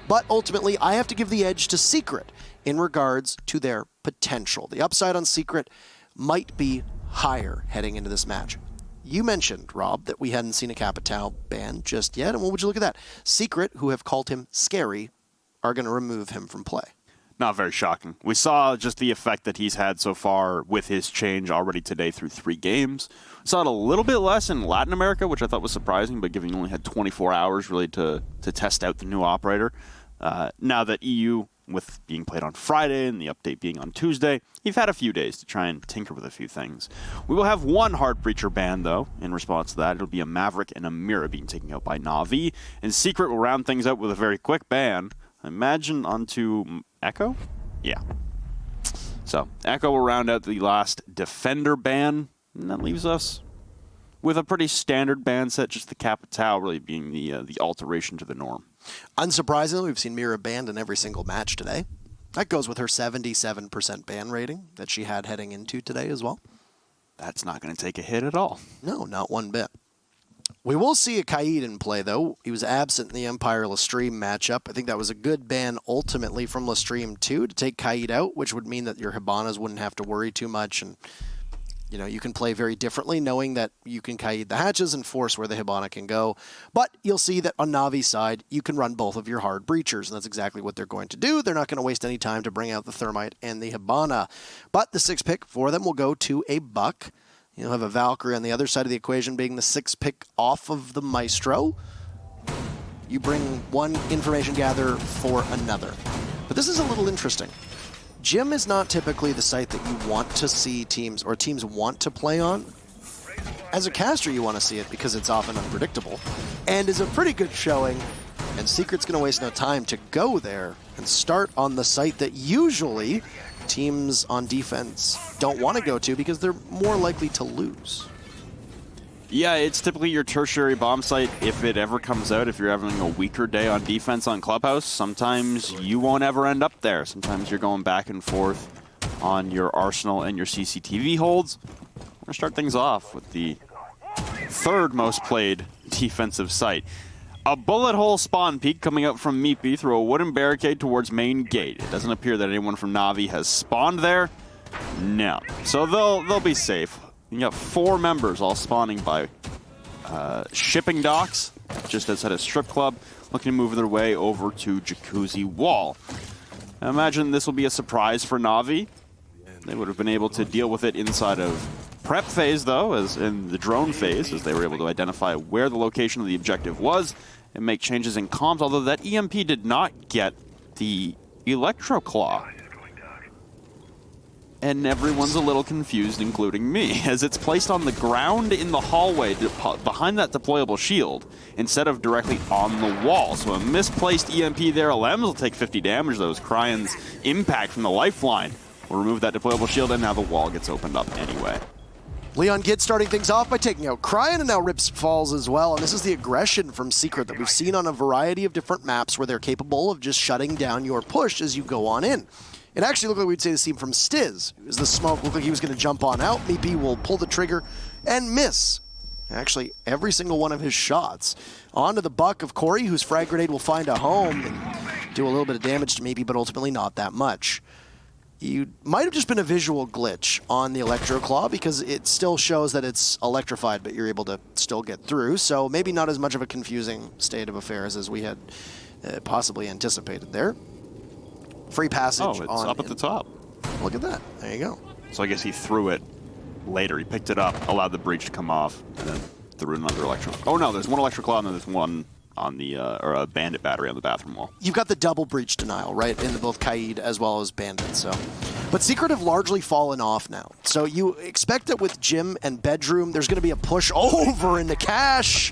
But ultimately, I have to give the edge to Secret in regards to their potential. The upside on Secret might be higher heading into this match. You mentioned, Rob, that we hadn't seen a Capitao ban just yet, and what would you look at that? Secret, who have called him scary, are going to remove him from play. Not very shocking. We saw just the effect that he's had so far with his change already today through 3 games. Saw it a little bit less in Latin America, which I thought was surprising, but given he only had 24 hours really to test out the new operator. Now that EU, with being played on Friday and the update being on Tuesday, you've had a few days to try and tinker with a few things. We will have one Heart Breacher ban, though, in response to that. It'll be a Maverick and a Mira being taken out by NaVi, and Secret will round things out with a very quick ban. I imagine onto Echo? Yeah. So, Echo will round out the last Defender ban, and that leaves us with a pretty standard ban set, just the Capitao really being the alteration to the norm. Unsurprisingly, we've seen Mira banned in every single match today. That goes with her 77% ban rating that she had heading into today as well. That's not going to take a hit at all. No, not one bit. We will see a Kaid in play, though. He was absent in the Empire-Lestream matchup. I think that was a good ban, ultimately, from Lestream, too, to take Kaid out, which would mean that your Hibanas wouldn't have to worry too much, and you can play very differently, knowing that you can Kaid the hatches and force where the Hibana can go. But you'll see that on Navi's side, you can run both of your hard breachers, and that's exactly what they're going to do. They're not going to waste any time to bring out the Thermite and the Hibana. But the 6th pick for them will go to a Buck. You'll have a Valkyrie on the other side of the equation being the 6th pick off of the Maestro. You bring one information gatherer for another. But this is a little interesting. Gym is not typically the site that you want to see teams, or teams want to play on. As a caster, you want to see it because it's often unpredictable, and is a pretty good showing, and Secret's going to waste no time to go there and start on the site that usually teams on defense don't want to go to because they're more likely to lose. Yeah, it's typically your tertiary bomb site if it ever comes out. If you're having a weaker day on defense on Clubhouse, sometimes you won't ever end up there. Sometimes you're going back and forth on your Arsenal and your CCTV holds. We're going to start things off with the 3rd most played defensive site. A bullet hole spawn peek coming out from Meepy through a wooden barricade towards main gate. It doesn't appear that anyone from NaVi has spawned there. No. So they'll be safe. You got 4 members all spawning by shipping docks, just outside a strip club, looking to move their way over to Jacuzzi Wall. I imagine this will be a surprise for NaVi. They would have been able to deal with it inside of prep phase, though, as in the drone phase, as they were able to identify where the location of the objective was and make changes in comms, although that EMP did not get the Electro Claw. And everyone's a little confused, including me, as it's placed on the ground in the hallway behind that deployable shield instead of directly on the wall. So a misplaced EMP there. Lems will take 50 damage, though, as Cryan's impact from the lifeline will remove that deployable shield, and now the wall gets opened up anyway. Leon Gid starting things off by taking out Cryan, and now Rips falls as well. And this is the aggression from Secret that we've seen on a variety of different maps where they're capable of just shutting down your push as you go on in. It actually looked like we'd say the same from Stiz. As the smoke looked like he was going to jump on out. Meepy will pull the trigger and miss. Actually, every single one of his shots. Onto the Buck of Corey, whose frag grenade will find a home and do a little bit of damage to Meepy, but ultimately not that much. You might have just been a visual glitch on the Electro Claw because it still shows that it's electrified, but you're able to still get through. So maybe not as much of a confusing state of affairs as we had possibly anticipated there. Free passage. Oh, it's up at the top. Look at that. There you go. So I guess he threw it later. He picked it up, allowed the breach to come off, and then threw another Electro. Oh no, there's one Electro Claw and then there's one on the, or a Bandit battery on the bathroom wall. You've got the double breach denial, right, in both Kaid as well as Bandit, so. But Secret have largely fallen off now. So you expect that with Gym and Bedroom, there's going to be a push over into Cash,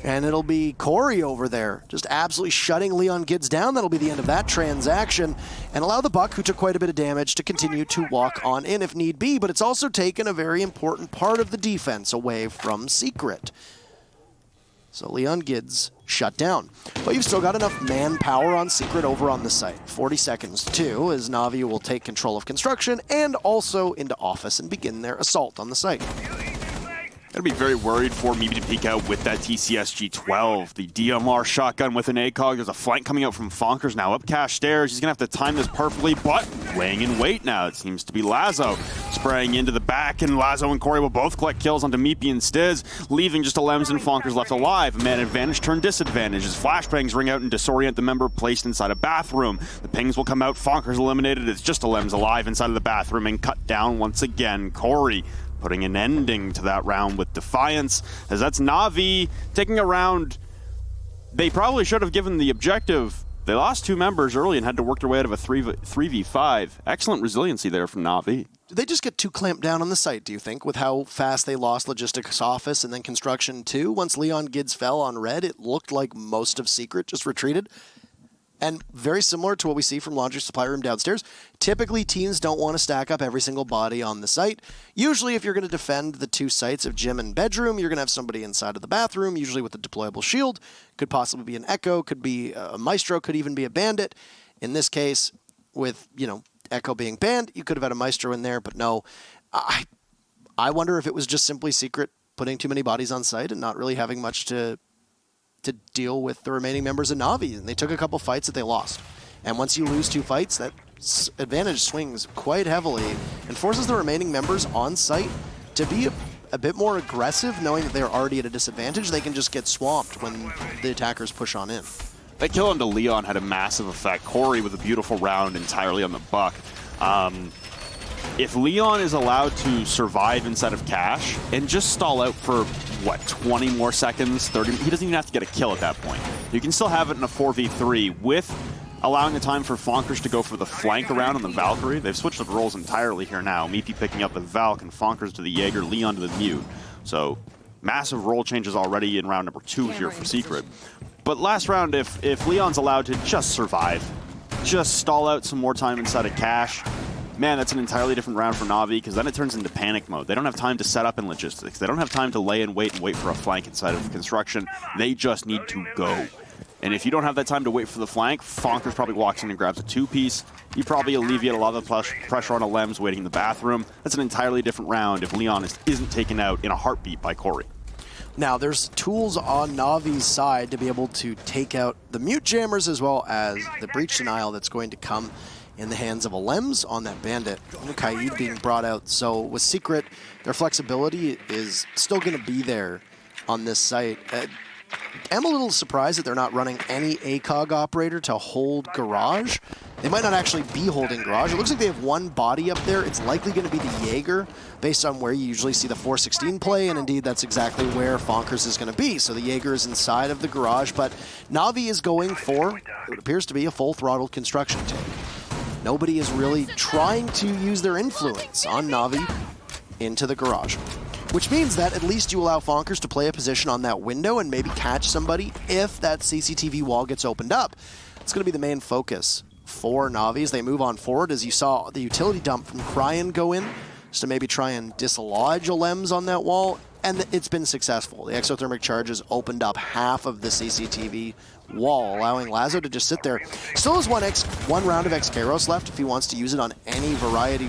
and it'll be Corey over there, just absolutely shutting Leon Gids down. That'll be the end of that transaction, and allow the Buck, who took quite a bit of damage, to continue to walk on in if need be, but it's also taken a very important part of the defense away from Secret. So Leon Gids shut down. But you've still got enough manpower on Secret over on the site. 40 seconds too, as NaVi will take control of construction and also into office and begin their assault on the site. Gotta be very worried for Meepy to peek out with that TCSG-12. The DMR shotgun with an ACOG. There's a flank coming out from Fonkers now up cash stairs. He's gonna have to time this perfectly, but laying in wait now. It seems to be Lazo spraying into the back, and Lazo and Corey will both collect kills onto Meepy and Stiz, leaving just Alems and Fonkers left alive. A man advantage turned disadvantage as flashbangs ring out and disorient the member placed inside a bathroom. The pings will come out. Fonkers eliminated. It's just Alems alive inside of the bathroom and cut down once again. Corey putting an ending to that round with Defiance, as that's NaVi taking a round they probably should have given the objective. They lost 2 members early and had to work their way out of a 3v5. Excellent resiliency there from NaVi. Did they just get too clamped down on the site, do you think, with how fast they lost Logistics Office and then Construction 2? Once Leon Gids fell on red, it looked like most of Secret just retreated. And very similar to what we see from Laundry Supply Room downstairs, typically teams don't want to stack up every single body on the site. Usually if you're going to defend the 2 sites of gym and bedroom, you're going to have somebody inside of the bathroom, usually with a deployable shield. Could possibly be an Echo, could be a Maestro, could even be a Bandit. In this case, with, Echo being banned, you could have had a Maestro in there, but no. I wonder if it was just simply Secret putting too many bodies on site and not really having much to deal with the remaining members of NaVi, and they took a couple fights that they lost. And once you lose 2 fights, that advantage swings quite heavily and forces the remaining members on site to be a bit more aggressive, knowing that they're already at a disadvantage. They can just get swamped when the attackers push on in. That kill onto Leon had a massive effect. Corey with a beautiful round entirely on the buck. If Leon is allowed to survive inside of cash and just stall out for, 20 more seconds, 30, he doesn't even have to get a kill at that point. You can still have it in a 4v3 with allowing the time for Fonkers to go for the flank around on the Valkyrie. They've switched up roles entirely here now. Meepy picking up the Valk and Fonkers to the Jaeger, Leon to the Mute. So massive role changes already in round number 2 here for Secret. But last round, if Leon's allowed to just survive, just stall out some more time inside of cash, man, that's an entirely different round for NaVi, because then it turns into panic mode. They don't have time to set up in logistics. They don't have time to lay in wait and wait for a flank inside of construction. They just need to go. And if you don't have that time to wait for the flank, Fonkers probably walks in and grabs a 2-piece. You probably alleviate a lot of the pressure on Alems waiting in the bathroom. That's an entirely different round if Leon isn't taken out in a heartbeat by Corey. Now, there's tools on Navi's side to be able to take out the Mute Jammers as well as the Breach Denial that's going to come in the hands of Alems on that Bandit. And Kaid being brought out. So with Secret, their flexibility is still going to be there on this site. I'm a little surprised that they're not running any ACOG operator to hold Garage. They might not actually be holding Garage. It looks like they have 1 body up there. It's likely going to be the Jaeger, based on where you usually see the 416 play, and indeed that's exactly where Fonkers is going to be. So the Jaeger is inside of the Garage, but NaVi is going for what appears to be a full-throttled construction take. Nobody is really trying to use their influence on NaVi into the Garage, which means that at least you allow Fonkers to play a position on that window and maybe catch somebody if that CCTV wall gets opened up. It's going to be the main focus for NaVi as they move on forward, as you saw the utility dump from Cryan go in, just to maybe try and dislodge Alems on that wall, and it's been successful. The exothermic charges opened up half of the CCTV wall, allowing Lazo to just sit there. Still has one round of X-Kairos left if he wants to use it on any variety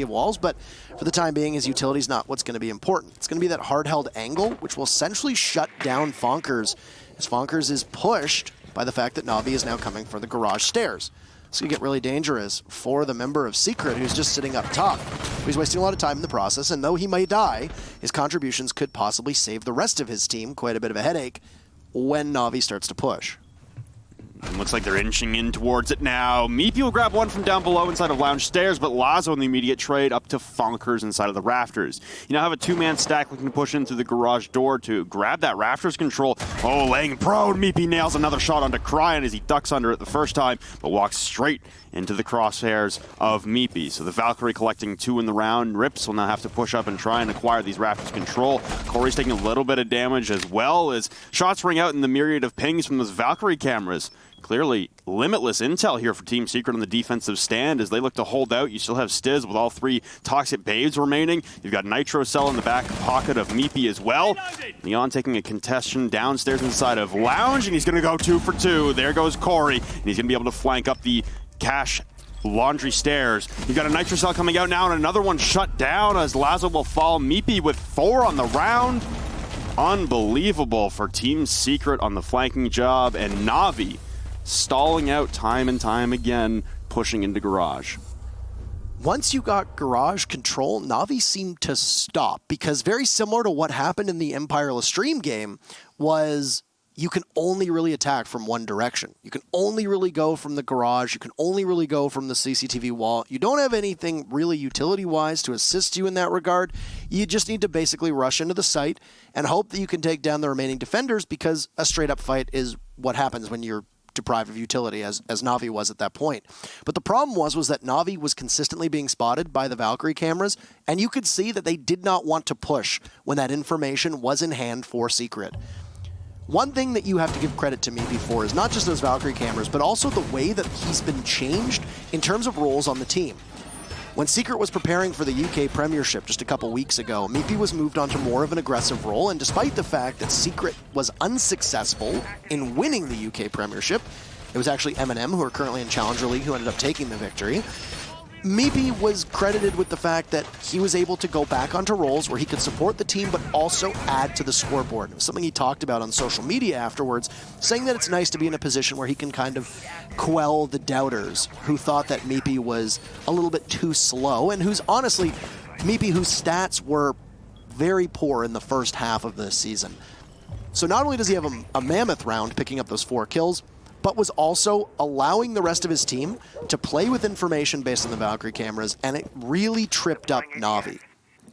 of walls, but for the time being, his utility's not what's going to be important. It's going to be that hard-held angle, which will essentially shut down Fonkers, as Fonkers is pushed by the fact that NaVi is now coming for the Garage stairs. It's going to get really dangerous for the member of Secret who's just sitting up top. He's wasting a lot of time in the process, and though he may die, his contributions could possibly save the rest of his team quite a bit of a headache when NaVi starts to push. And looks like they're inching in towards it now. Meepy will grab one from down below inside of Lounge Stairs, but Lazo in the immediate trade up to Fonkers inside of the Rafters. You now have a 2-man stack looking to push in through the Garage door to grab that Rafters control. Oh, laying prone. Meepy nails another shot onto Cryan as he ducks under it the first time, but walks straight into the crosshairs of Meepy. So the Valkyrie collecting 2 in the round. Rips will now have to push up and try and acquire these Rafters control. Corey's taking a little bit of damage as well as shots ring out in the myriad of pings from those Valkyrie cameras. Clearly limitless intel here for Team Secret on the defensive stand as they look to hold out. You still have Stiz with all 3 Toxic Babes remaining. You've got Nitro Cell in the back pocket of Meepy as well. Leon taking a contestation downstairs inside of Lounge, and he's going to go 2 for 2. There goes Corey, and he's going to be able to flank up the cash Laundry stairs. You've got a Nitro Cell coming out now, and another one shut down as Lazo will fall. Meepy with 4 on the round. Unbelievable for Team Secret on the flanking job, and NaVi stalling out time and time again, pushing into Garage. Once you got Garage control, NaVi seemed to stop, because very similar to what happened in the Empire Lestream game was you can only really attack from one direction. You can only really go from the Garage. You can only really go from the CCTV wall. You don't have anything really utility-wise to assist you in that regard. You just need to basically rush into the site and hope that you can take down the remaining defenders, because a straight-up fight is what happens when you're deprived of utility, as NaVi was at that point. But the problem was that NaVi was consistently being spotted by the Valkyrie cameras, and you could see that they did not want to push when that information was in hand for Secret. One thing that you have to give credit to Meepy for is not just those Valkyrie cameras, but also the way that he's been changed in terms of roles on the team. When Secret was preparing for the UK Premiership just a couple weeks ago, Meepy was moved onto more of an aggressive role, and despite the fact that Secret was unsuccessful in winning the UK Premiership, it was actually M&M, who are currently in Challenger League, who ended up taking the victory. Meepy was credited with the fact that he was able to go back onto roles where he could support the team but also add to the scoreboard. It was something he talked about on social media afterwards, saying that it's nice to be in a position where he can kind of quell the doubters who thought that Meepy was a little bit too slow, and who's honestly, Meepy whose stats were very poor in the first half of this season. So not only does he have a mammoth round picking up those 4 kills, but was also allowing the rest of his team to play with information based on the Valkyrie cameras, and it really tripped up NaVi.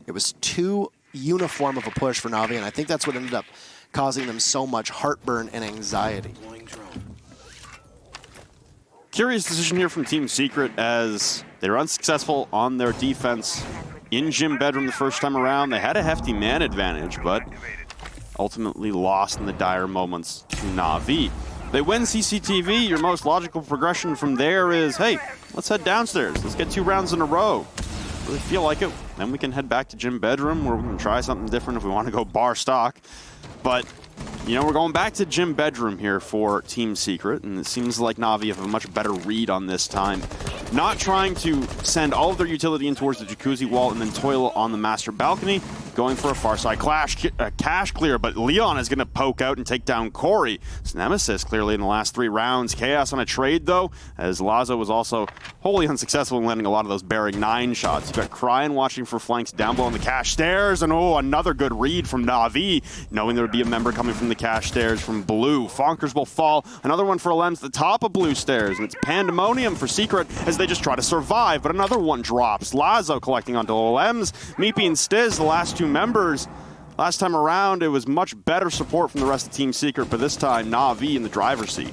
It was too uniform of a push for NaVi, and I think that's what ended up causing them so much heartburn and anxiety. Curious decision here from Team Secret, as they were unsuccessful on their defense in Gym Bedroom the first time around. They had a hefty man advantage, but ultimately lost in the dire moments to NaVi. They win CCTV. Your most logical progression from there is, hey, let's head downstairs. Let's get 2 rounds in a row. Really feel like it. Then we can head back to Gym Bedroom, where we can try something different if we want to go bar stock. But, you know, we're going back to Gym Bedroom here for Team Secret, and it seems like NaVi have a much better read on this time. Not trying to send all of their utility in towards the jacuzzi wall and then toil on the master balcony, going for a far side cash clear, but Leon is going to poke out and take down Corey. His nemesis clearly in the last 3 rounds. Chaos on a trade, though, as Lazo was also wholly unsuccessful in landing a lot of those bearing 9 shots. You've got Cryan watching for flanks down below on the cash stairs, and oh, another good read from NaVi, knowing there would be a member coming from the cash stairs from Blue. Fonkers will fall. Another one for Alems at the top of Blue stairs, and it's pandemonium for Secret as they just try to survive, but another one drops. Lazo collecting onto Alems. Meepy and Stiz, the last 2 members. Last time around, it was much better support from the rest of Team Secret, but this time NaVi in the driver's seat.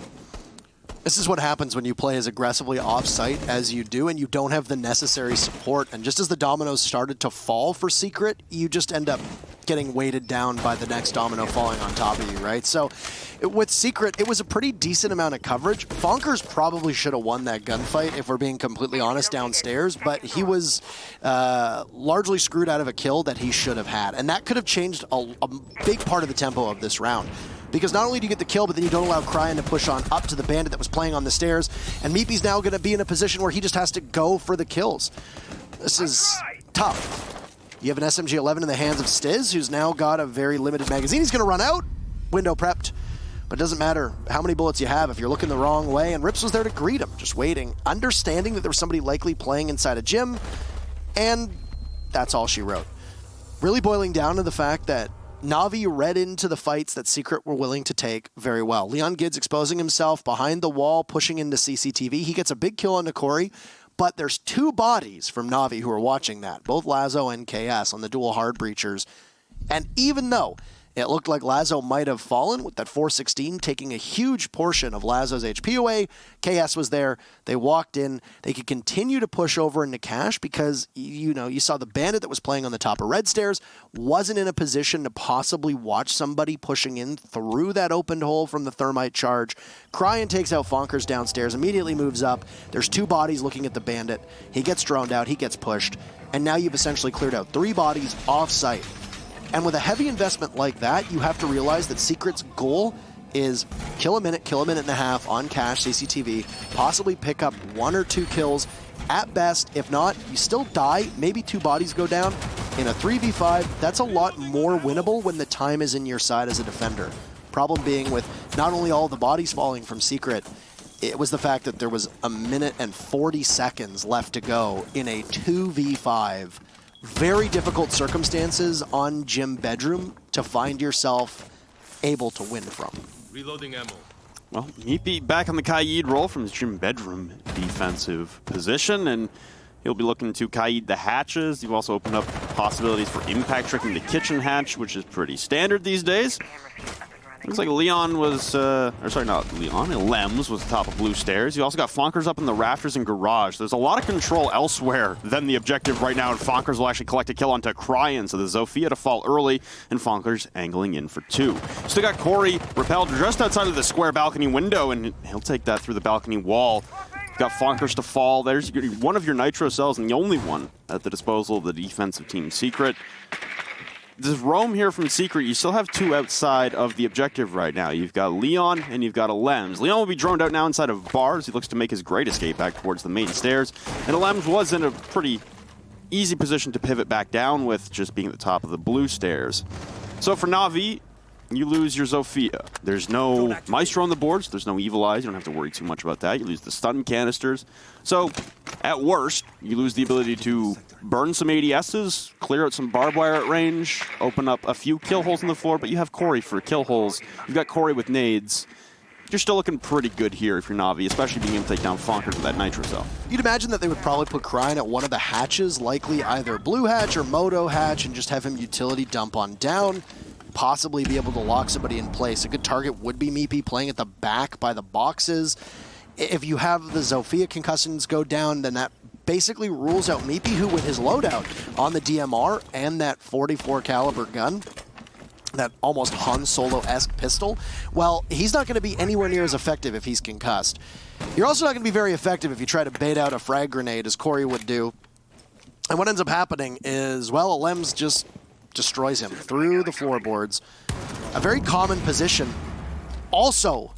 This is what happens when you play as aggressively off-site as you do, and you don't have the necessary support. And just as the dominoes started to fall for Secret, you just end up getting weighted down by the next domino falling on top of you, right? So with Secret, it was a pretty decent amount of coverage. Fonkers probably should have won that gunfight, if we're being completely honest, downstairs, but he was largely screwed out of a kill that he should have had. And that could have changed a big part of the tempo of this round. Because not only do you get the kill, but then you don't allow Cryan to push on up to the bandit that was playing on the stairs, and Meepy's now going to be in a position where he just has to go for the kills. This is tough. You have an SMG-11 in the hands of Stiz, who's now got a very limited magazine. He's going to run out. Window prepped. But it doesn't matter how many bullets you have if you're looking the wrong way, and Rips was there to greet him, just waiting, understanding that there was somebody likely playing inside a gym, and that's all she wrote. Really boiling down to the fact that NaVi read into the fights that Secret were willing to take very well. Leon Gids exposing himself behind the wall, pushing into CCTV. He gets a big kill on Nakori, but there's 2 bodies from NaVi who are watching that, both Lazo and KS on the dual hard breachers. And even though it looked like Lazo might have fallen with that 416 taking a huge portion of Lazo's HP away, KS was there. They walked in. They could continue to push over into cash because, you know, you saw the bandit that was playing on the top of red stairs wasn't in a position to possibly watch somebody pushing in through that opened hole from the thermite charge. Cryan takes out Fonkers downstairs, immediately moves up. There's 2 bodies looking at the bandit. He gets droned out. He gets pushed. And now you've essentially cleared out 3 bodies off-site. And with a heavy investment like that, you have to realize that Secret's goal is kill a minute and a half on cache CCTV, possibly pick up 1 or 2 kills at best. If not, you still die, maybe 2 bodies go down. In a 3v5, that's a lot more winnable when the time is in your side as a defender. Problem being with not only all the bodies falling from Secret, it was the fact that there was 1 minute and 40 seconds left to go in a 2v5. Very difficult circumstances on Gym Bedroom to find yourself able to win from. Reloading ammo. Well, Meepy back on the Kaid roll from his Gym Bedroom defensive position, and he'll be looking to Kaid the hatches. You've also opened up possibilities for impact tricking the kitchen hatch, which is pretty standard these days. Looks like Leon was, or sorry, not Leon, Lems was top of blue stairs. You also got Fonkers up in the rafters and garage. There's a lot of control elsewhere than the objective right now, and Fonkers will actually collect a kill onto Cryan, so the Zofia to fall early, and Fonkers angling in for 2. Still got Corey repelled just outside of the square balcony window, and he'll take that through the balcony wall. You've got Fonkers to fall. There's one of your Nitro cells, and the only one at the disposal of the defensive team Secret. This roam here from Secret, you still have 2 outside of the objective right now. You've got Leon and you've got Lems. Leon will be droned out now inside of bars. He looks to make his great escape back towards the main stairs. And Lems was in a pretty easy position to pivot back down with, just being at the top of the blue stairs. So for NaVi, you lose your Zofia. There's no Maestro on the boards. There's no Evil Eyes. You don't have to worry too much about that. You lose the stun canisters. So, at worst, you lose the ability to burn some ADSs, clear out some barbed wire at range, open up a few kill holes on the floor, but you have Corey for kill holes. You've got Corey with nades. You're still looking pretty good here if you're NaVi, especially being able to take down Fonkers with that Nitro cell. You'd imagine that they would probably put Cryan at one of the hatches, likely either Blue Hatch or Moto Hatch, and just have him utility dump on down. Possibly be able to lock somebody in place. A good target would be Meepy playing at the back by the boxes. If you have the Zofia concussions go down, then that basically rules out Meepy, who with his loadout on the DMR and that 44 caliber gun, that almost Han Solo-esque pistol, well, he's not going to be anywhere near as effective if he's concussed. You're also not going to be very effective if you try to bait out a frag grenade, as Corey would do. And what ends up happening is, well, Lems just destroys him through the floorboards. A very common position. Also,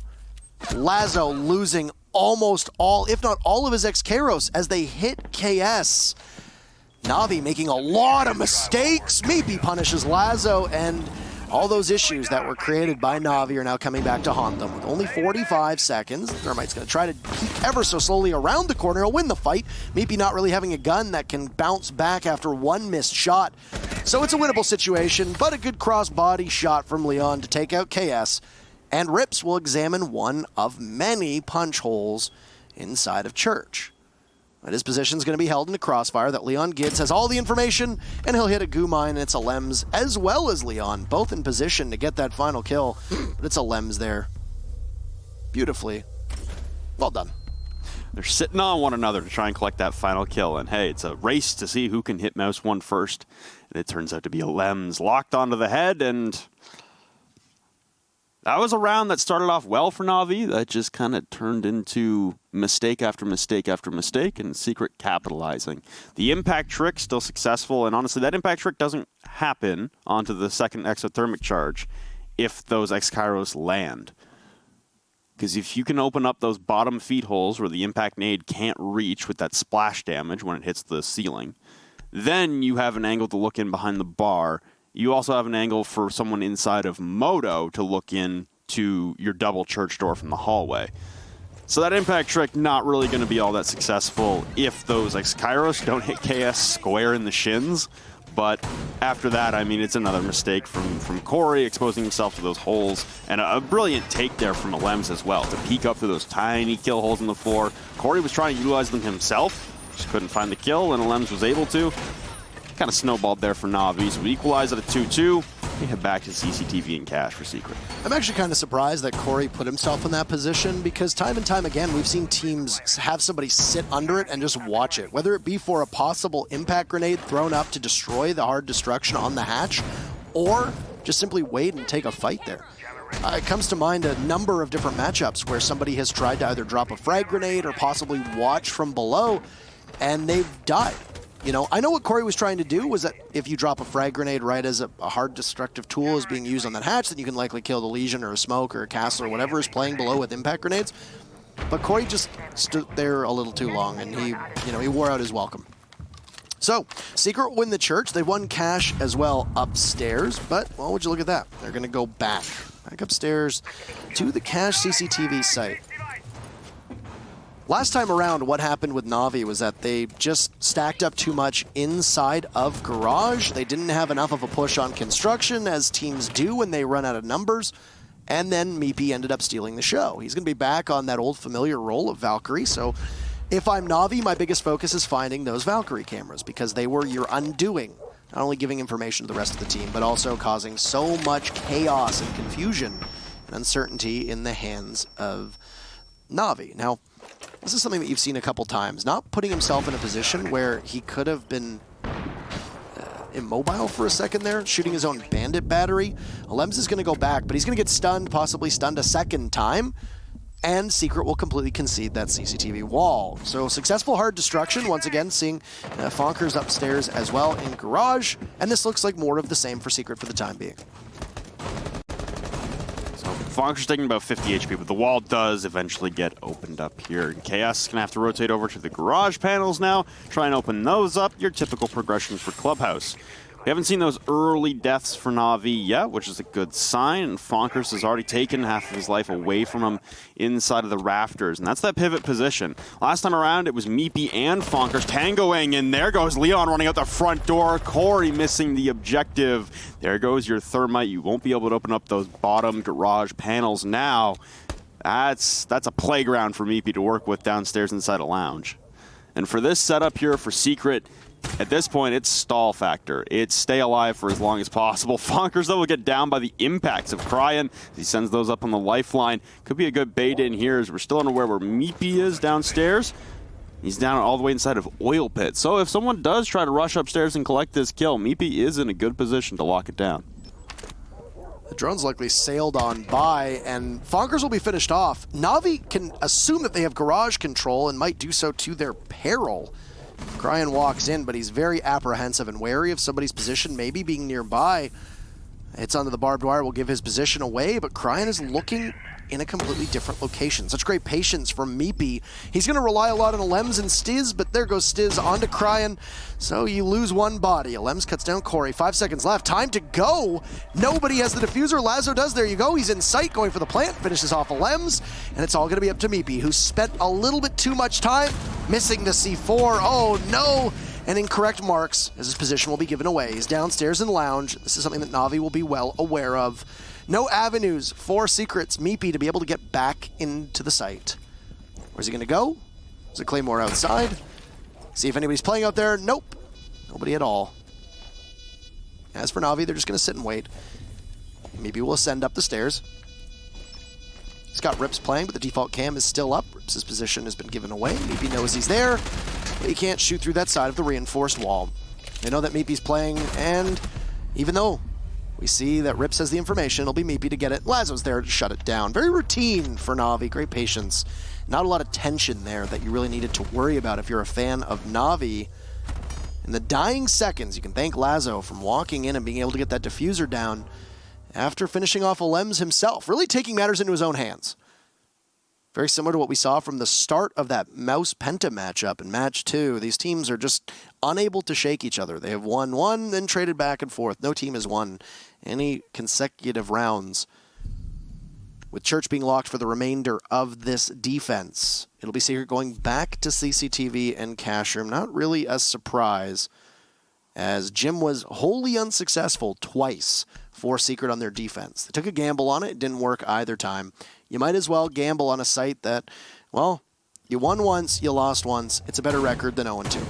Lazo losing almost all, if not all of his ex-Kairos as they hit KS. NaVi making a lot of mistakes. Meepy punishes Lazo, and all those issues that were created by NaVi are now coming back to haunt them. With only 45 seconds, Thermite's going to try to peek ever so slowly around the corner. He'll win the fight. Meepy not really having a gun that can bounce back after one missed shot. So it's a winnable situation, but a good cross-body shot from Leon to take out KS. And Rips will examine one of many punch holes inside of Church. But his position is going to be held in the crossfire that Leon Gids has all the information, and he'll hit a goo mine, and it's a Lems as well as Leon, both in position to get that final kill. But it's a Lems there. Beautifully. Well done. They're sitting on one another to try and collect that final kill, and hey, it's a race to see who can hit Mouse 1 first. And it turns out to be a Lems locked onto the head, and that was a round that started off well for NaVi. That just kind of turned into mistake after mistake after mistake, and Secret capitalizing. The impact trick still successful, and honestly, that impact trick doesn't happen onto the second exothermic charge if those X-Kairos land. Because if you can open up those bottom feed holes where the impact nade can't reach with that splash damage when it hits the ceiling, then you have an angle to look in behind the bar. You also have an angle for someone inside of Moto to look in to your double church door from the hallway. So that impact trick not really going to be all that successful if those X-Kairos don't hit KS square in the shins. But after that, I mean, it's another mistake from Corey exposing himself to those holes, and a brilliant take there from Lems as well to peek up through those tiny kill holes in the floor. Corey was trying to utilize them himself, just couldn't find the kill, and Lems was able to. Kind of snowballed there for NaVi, so we equalize at a 2-2. We head back to CCTV and cash for Secret. I'm actually kind of surprised that Corey put himself in that position, because time and time again, we've seen teams have somebody sit under it and just watch it, whether it be for a possible impact grenade thrown up to destroy the hard destruction on the hatch, or just simply wait and take a fight there. It comes to mind a number of different matchups where somebody has tried to either drop a frag grenade or possibly watch from below, and they've died. You know, I know what Corey was trying to do was that if you drop a frag grenade right as a hard destructive tool is being used on that hatch, then you can likely kill the Legion or a Smoke or a Castle or whatever is playing below with impact grenades. But Corey just stood there a little too long, and he wore out his welcome. So, Secret win the church. They won cash as well upstairs, but, well, would you look at that? They're going to go back upstairs to the cash CCTV site. Last time around, what happened with NaVi was that they just stacked up too much inside of Garage. They didn't have enough of a push on construction, as teams do when they run out of numbers. And then Meepy ended up stealing the show. He's going to be back on that old familiar role of Valkyrie. So if I'm NaVi, my biggest focus is finding those Valkyrie cameras, because they were your undoing. Not only giving information to the rest of the team, but also causing so much chaos and confusion and uncertainty in the hands of NaVi. Now, this is something that you've seen a couple times. Not putting himself in a position where he could have been immobile for a second there, shooting his own bandit battery. Lems is going to go back, but he's going to get stunned, possibly stunned a second time, and Secret will completely concede that CCTV wall. So successful hard destruction, once again seeing Fonkers upstairs as well in Garage, and this looks like more of the same for Secret for the time being. Fonkers taking about 50 HP, but the wall does eventually get opened up here. Chaos is going to have to rotate over to the garage panels now, try and open those up. Your typical progression for Clubhouse. We haven't seen those early deaths for NaVi yet, which is a good sign, and Fonkers has already taken half of his life away from him inside of the rafters, and that's that pivot position. Last time around, it was Meepy and Fonkers tangoing, and there goes Leon running out the front door. Corey missing the objective. There goes your Thermite. You won't be able to open up those bottom garage panels now. That's a playground for Meepy to work with downstairs inside a lounge. And for this setup here for Secret, at this point, it's stall factor. It's stay alive for as long as possible. Fonkers, though, will get down by the impacts of Cryan. He sends those up on the lifeline. Could be a good bait in here, as we're still unaware where Meepy is downstairs. He's down all the way inside of Oil Pit. So if someone does try to rush upstairs and collect this kill, Meepy is in a good position to lock it down. The drone's likely sailed on by, and Fonkers will be finished off. NaVi can assume that they have garage control and might do so to their peril. Cryan walks in, but he's very apprehensive and wary of somebody's position, maybe being nearby. Hits onto the barbed wire, will give his position away, but Cryan is looking in a completely different location. Such great patience from Meepy. He's going to rely a lot on Lems and Stiz, but there goes Stiz onto Cryan. So you lose one body. Lems cuts down Corey. 5 seconds left. Time to go. Nobody has the diffuser. Lazo does. There you go. He's in sight, going for the plant. Finishes off a Lems. And it's all going to be up to Meepy, who spent a little bit too much time missing the C4. Oh, no. And incorrect marks, as his position will be given away. He's downstairs in the lounge. This is something that NaVi will be well aware of. No avenues for Secret's Meepy to be able to get back into the site. Where's he going to go? Is it Claymore outside? See if anybody's playing out there. Nope. Nobody at all. As for NaVi, they're just going to sit and wait. Meepy will ascend up the stairs. He's got Rips playing, but the default cam is still up. Rips' position has been given away. Meepy knows he's there, but he can't shoot through that side of the reinforced wall. They know that Meepy's playing, and even though we see that Rips has the information, it'll be Meepy to get it. Lazo's there to shut it down. Very routine for NaVi, great patience. Not a lot of tension there that you really needed to worry about if you're a fan of NaVi. In the dying seconds, you can thank Lazo from walking in and being able to get that diffuser down after finishing off a Lems himself, really taking matters into his own hands. Very similar to what we saw from the start of that Mouse Penta matchup in match 2. These teams are just unable to shake each other. They have won one, then traded back and forth. No team has won any consecutive rounds. With Church being locked for the remainder of this defense, it'll be Secret going back to CCTV and Cash Room. Not really a surprise, as Jim was wholly unsuccessful twice for Secret on their defense. They took a gamble on it. It didn't work either time. You might as well gamble on a site that, well, you won once, you lost once. It's a better record than 0-2.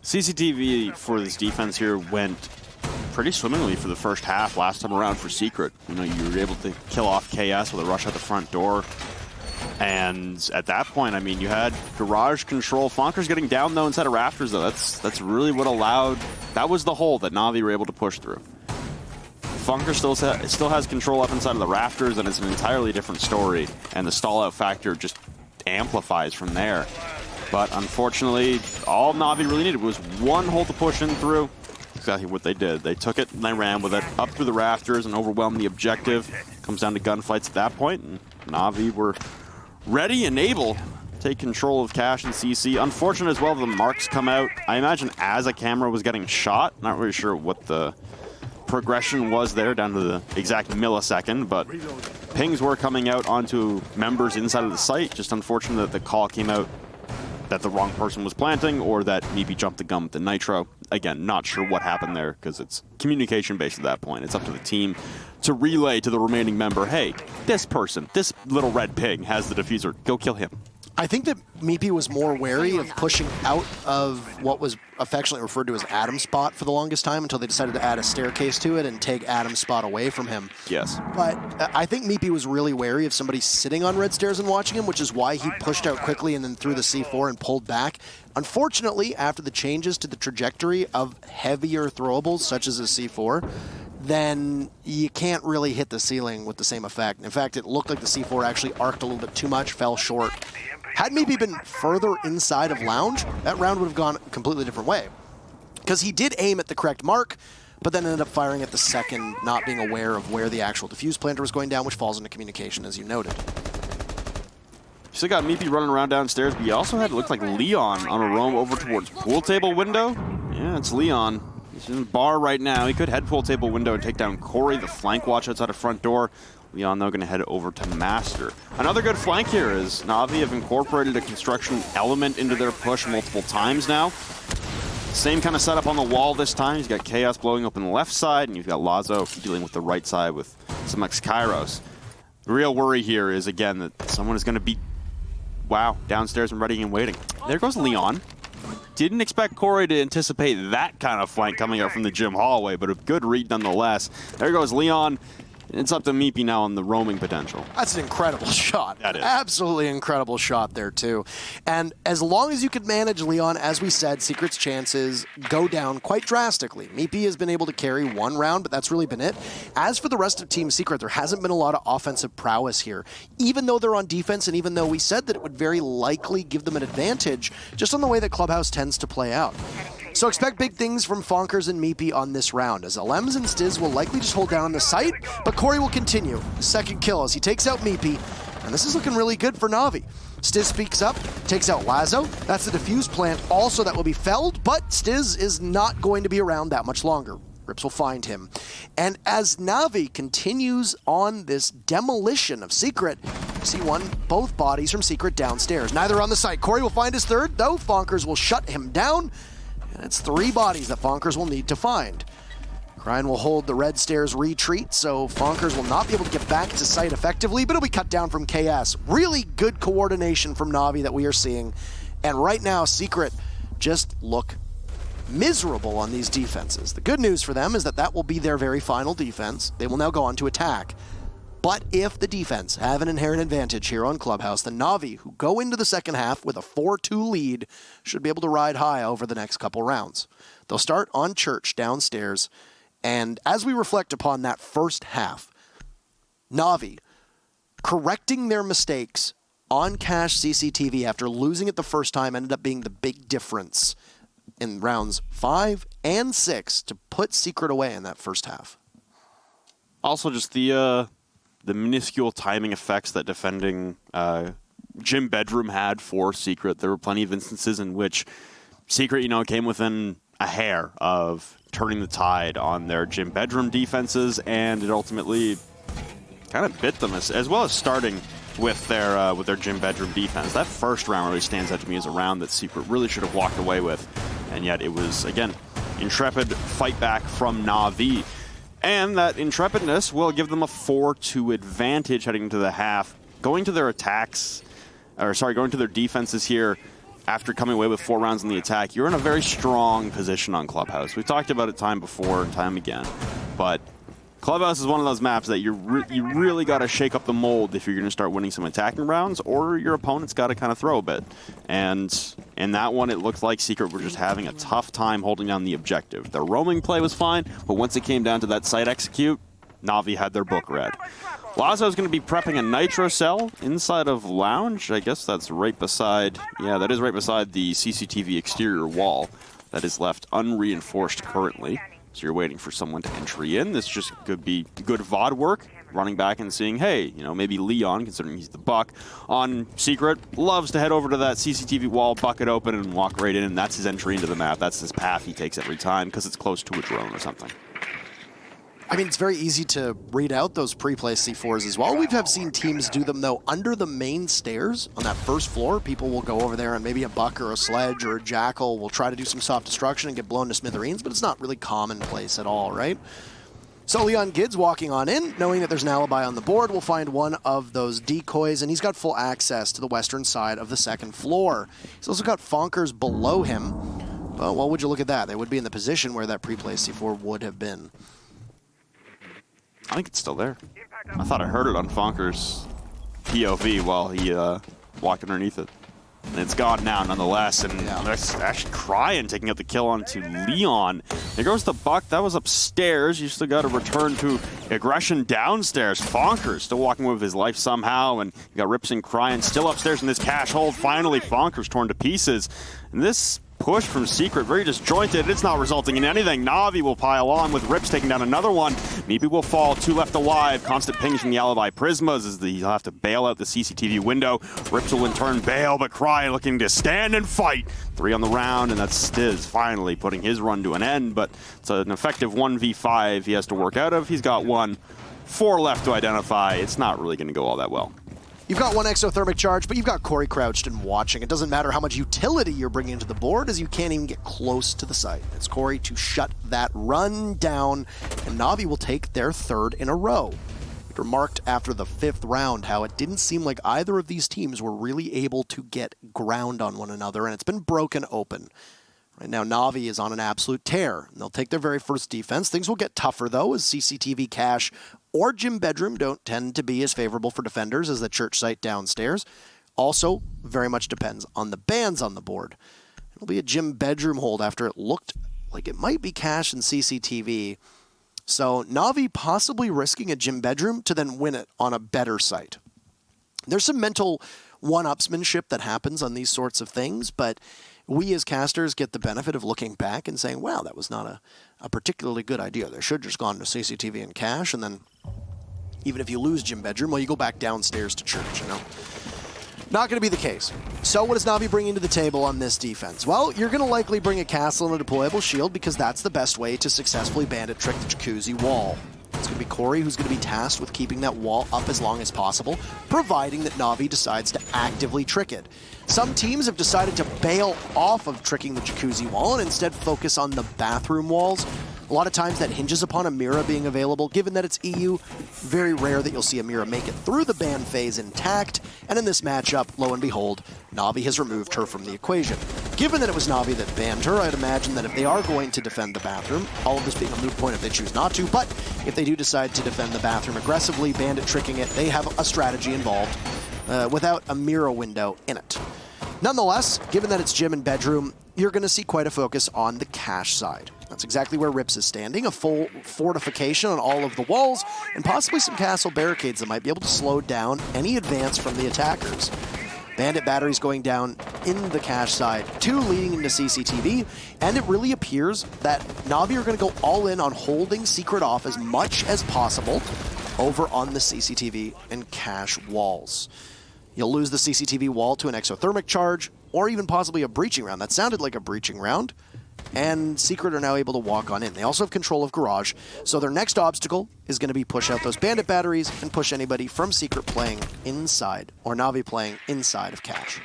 CCTV for this defense here went pretty swimmingly for the first half last time around for Secret. You know, you were able to kill off KS with a rush out the front door. And at that point, I mean, you had garage control. Fonkers getting down, though, inside of rafters, though. That's really what allowed... That was the hole that NaVi were able to push through. Funker still has control up inside of the rafters, and it's an entirely different story. And the stall-out factor just amplifies from there. But unfortunately, all NaVi really needed was one hole to push in through. Exactly what they did. They took it and they ran with it up through the rafters and overwhelmed the objective. Comes down to gunfights at that point, and NaVi were ready and able to take control of Cash and CC. Unfortunate as well, the marks come out. I imagine as a camera was getting shot. Not really sure what the progression was there down to the exact millisecond, but pings were coming out onto members inside of the site. Just unfortunate that the call came out that the wrong person was planting or that NaVi jumped the gun with the nitro. Again, not sure what happened there because it's communication based at that point. It's up to the team to relay to the remaining member, hey, this person, this little red pig has the diffuser, go kill him. I think that Meepy was more wary of pushing out of what was affectionately referred to as Adam's spot for the longest time until they decided to add a staircase to it and take Adam's spot away from him. Yes. But I think Meepy was really wary of somebody sitting on red stairs and watching him, which is why he pushed out quickly and then threw the C4 and pulled back. Unfortunately, after the changes to the trajectory of heavier throwables, such as a C4, then you can't really hit the ceiling with the same effect. In fact, it looked like the C4 actually arced a little bit too much, fell short. Had maybe been further inside of Lounge, that round would have gone a completely different way. Because he did aim at the correct mark, but then ended up firing at the second, not being aware of where the actual diffuse planter was going down, which falls into communication, as you noted. You still got Meepy running around downstairs, but you also had, it looked like Leon on a roam over towards pool table window. Yeah, it's Leon. He's in the bar right now. He could head pool table window and take down Corey, the flank watch outside of front door. Leon, though, going to head over to Master. Another good flank here is NaVi have incorporated a construction element into their push multiple times now. Same kind of setup on the wall this time. He's got Chaos blowing up on the left side, and you've got Lazo dealing with the right side with some X-Kairos. The real worry here is, again, that someone is going to be, wow, downstairs and ready and waiting. There goes Leon. Didn't expect Corey to anticipate that kind of flank coming out from the gym hallway, but a good read nonetheless. There goes Leon. It's up to Meepy now on the roaming potential. That's an incredible shot. That is. Absolutely incredible shot there, too. And as long as you could manage Leon, as we said, Secret's chances go down quite drastically. Meepy has been able to carry one round, but that's really been it. As for the rest of Team Secret, there hasn't been a lot of offensive prowess here. Even though they're on defense, and even though we said that it would very likely give them an advantage, just on the way that Clubhouse tends to play out. So expect big things from Fonkers and Meepy on this round, as Alems and Stiz will likely just hold down the site, but Corey will continue. Second kill as he takes out Meepy, and this is looking really good for NaVi. Stiz speaks up, takes out Lazo. That's the defuse plant also that will be felled, but Stiz is not going to be around that much longer. Rips will find him. And as NaVi continues on this demolition of Secret, see both bodies from Secret downstairs. Neither on the site. Corey will find his third, though Fonkers will shut him down. And it's 3 bodies that Fonkers will need to find. Krine will hold the red stairs retreat, so Fonkers will not be able to get back to site effectively, but it'll be cut down from KS. Really good coordination from NaVi that we are seeing. And right now, Secret just look miserable on these defenses. The good news for them is that that will be their very final defense. They will now go on to attack. But if the defense have an inherent advantage here on Clubhouse, then NaVi, who go into the second half with a 4-2 lead, should be able to ride high over the next couple rounds. They'll start on Church downstairs, and as we reflect upon that first half, NaVi correcting their mistakes on Cash CCTV after losing it the first time ended up being the big difference in rounds 5 and 6 to put Secret away in that first half. Also, just the minuscule timing effects that defending Gym Bedroom had for Secret. There were plenty of instances in which Secret, came within a hair of turning the tide on their Gym Bedroom defenses, and it ultimately kind of bit them, as well as starting with their Gym Bedroom defense. That first round really stands out to me as a round that Secret really should have walked away with, and yet it was, again, intrepid fight back from NaVi. And that intrepidness will give them a 4-2 advantage heading into the half. Going to their defenses here after coming away with 4 rounds in the attack, you're in a very strong position on Clubhouse. We've talked about it time before and time again, but Clubhouse is one of those maps that you really got to shake up the mold if you're going to start winning some attacking rounds, or your opponent's got to kind of throw a bit. And in that one, it looked like Secret were just having a tough time holding down the objective. Their roaming play was fine, but once it came down to that site execute, NaVi had their book read. Lazo's going to be prepping a nitro cell inside of Lounge. I guess that's right beside, yeah, that is right beside the CCTV exterior wall that is left unreinforced currently. So you're waiting for someone to entry in. This just could be good VOD work, running back and seeing, hey, you know, maybe Leon, considering he's the buck, on Secret, loves to head over to that CCTV wall, bucket open, and walk right in, and that's his entry into the map. That's his path he takes every time, because it's close to a drone or something. I mean, it's very easy to read out those pre-placed C4s as well. We have seen teams do them, though, under the main stairs on that first floor. People will go over there and maybe a buck or a sledge or a jackal will try to do some soft destruction and get blown to smithereens, but it's not really commonplace at all, right? So Leon Gids walking on in, knowing that there's an alibi on the board, will find one of those decoys, and he's got full access to the western side of the second floor. He's also got Fonkers below him. Well, would you look at that? They would be in the position where that pre-placed C4 would have been. I think it's still there. I thought I heard it on Fonker's POV while he walked underneath it. And it's gone now, nonetheless. And that's actually crying, taking out the kill onto Leon. There goes the buck. That was upstairs. You still got to return to aggression downstairs. Fonkers still walking with his life somehow. And you got Rips and crying still upstairs in this cash hold. Finally, Fonkers torn to pieces. And this push from Secret, very disjointed. It's not resulting in anything. NaVi will pile on with Rips taking down another one. Maybe will fall. 2 left alive. Constant pings from the alibi Prismas as he'll have to bail out the CCTV window. Rips will in turn bail, but Cry looking to stand and fight. 3 on the round, and that's Stiz finally putting his run to an end, but it's an effective 1v5 he has to work out of. He's got 1. 4 left to identify. It's not really going to go all that well. You've got 1 exothermic charge, but you've got Corey crouched and watching. It doesn't matter how much utility you're bringing to the board, as you can't even get close to the site. It's Corey to shut that run down, and NaVi will take their 3rd in a row. We remarked after the 5th round how it didn't seem like either of these teams were really able to get ground on one another, and it's been broken open. Right now, NaVi is on an absolute tear. They'll take their very first defense. Things will get tougher, though, as CCTV cache or gym bedroom don't tend to be as favorable for defenders as the church site downstairs. Also, very much depends on the bans on the board. It'll be a gym bedroom hold after it looked like it might be cache and CCTV. So NaVi possibly risking a gym bedroom to then win it on a better site. There's some mental one-upsmanship that happens on these sorts of things, but we as casters get the benefit of looking back and saying, wow, that was not a particularly good idea. They should have just gone to CCTV and cache, and then even if you lose gym bedroom, well, you go back downstairs to church, you know? Not going to be the case. So what does NaVi bring into the table on this defense? Well, you're going to likely bring a castle and a deployable shield because that's the best way to successfully bandit trick the jacuzzi wall. It's going to be Corey who's going to be tasked with keeping that wall up as long as possible, providing that NaVi decides to actively trick it. Some teams have decided to bail off of tricking the jacuzzi wall and instead focus on the bathroom walls. A lot of times that hinges upon a Mira being available. Given that it's EU, very rare that you'll see a Mira make it through the ban phase intact, and in this matchup, lo and behold, NaVi has removed her from the equation. Given that it was NaVi that banned her, I'd imagine that if they are going to defend the bathroom, all of this being a moot point if they choose not to, but if they do decide to defend the bathroom aggressively, bandit tricking it, they have a strategy involved without a Mira window in it. Nonetheless, given that it's gym and bedroom, you're going to see quite a focus on the cache side. That's exactly where Rips is standing, a full fortification on all of the walls, and possibly some castle barricades that might be able to slow down any advance from the attackers. Bandit batteries going down in the cache side, 2 leading into CCTV, and it really appears that NaVi are going to go all in on holding Secret off as much as possible over on the CCTV and cache walls. You'll lose the CCTV wall to an exothermic charge, or even possibly a breaching round. That sounded like a breaching round, and Secret are now able to walk on in. They also have control of Garage, so their next obstacle is going to be push out those bandit batteries and push anybody from Secret playing inside, or NaVi playing inside of cache.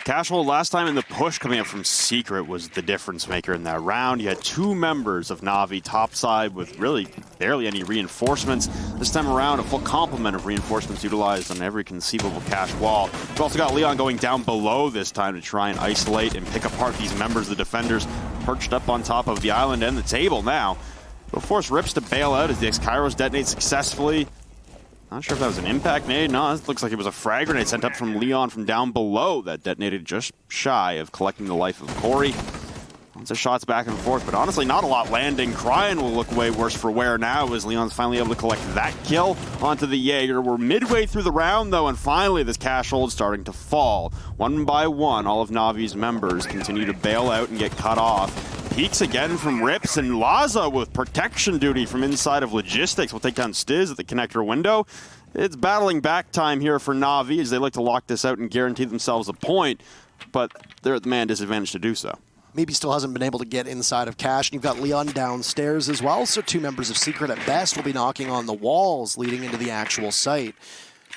Casual last time in the push coming up from Secret was the difference maker in that round. You had 2 members of NaVi topside with really barely any reinforcements. This time around, a full complement of reinforcements utilized on every conceivable cache wall. We've also got Leon going down below this time to try and isolate and pick apart these members, the defenders, perched up on top of the island and the table now. It'll force Rips to bail out as the X-Kairos detonate successfully. Not sure if that was an impact nade. No, it looks like it was a frag grenade sent up from Leon from down below that detonated just shy of collecting the life of Corey. Lots of shots back and forth, but honestly not a lot landing. Cryan will look way worse for wear now as Leon's finally able to collect that kill onto the Jaeger. We're midway through the round though, and finally this cash hold starting to fall. One by one, all of NaVi's members continue to bail out and get cut off. Peeks again from Rips, and Laza with protection duty from inside of Logistics will take down Stiz at the connector window. It's battling back time here for NaVi as they look to lock this out and guarantee themselves a point, but they're at the man disadvantage to do so. Maybe still hasn't been able to get inside of Cash. And you've got Leon downstairs as well, so two members of Secret at best will be knocking on the walls leading into the actual site.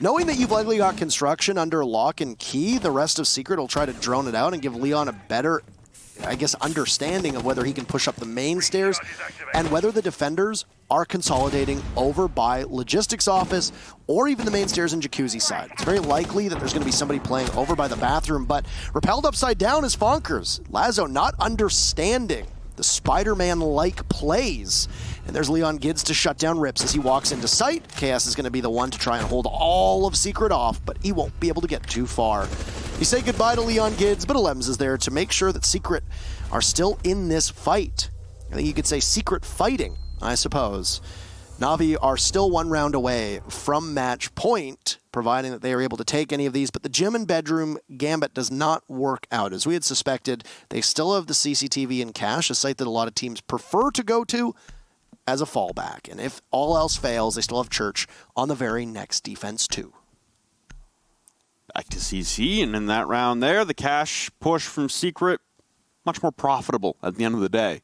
Knowing that you've likely got construction under lock and key, the rest of Secret will try to drone it out and give Leon a better, I guess, understanding of whether he can push up the main stairs and whether the defenders are consolidating over by Logistics office or even the main stairs and Jacuzzi side. It's very likely that there's going to be somebody playing over by the bathroom, but repelled upside down is Fonkers. Lazo not understanding the Spider-Man-like plays. And there's Leon Gids to shut down Rips as he walks into sight. KS is going to be the one to try and hold all of Secret off, but he won't be able to get too far. You say goodbye to Leon Gids, but Alems is there to make sure that Secret are still in this fight. I think you could say Secret fighting, I suppose. NaVi are still one round away from match point, providing that they are able to take any of these, but the gym and bedroom gambit does not work out. As we had suspected, they still have the CCTV and Cash, a site that a lot of teams prefer to go to as a fallback. And if all else fails, they still have Church on the very next defense too. Back to CC, and in that round there, the Cash push from Secret, much more profitable at the end of the day.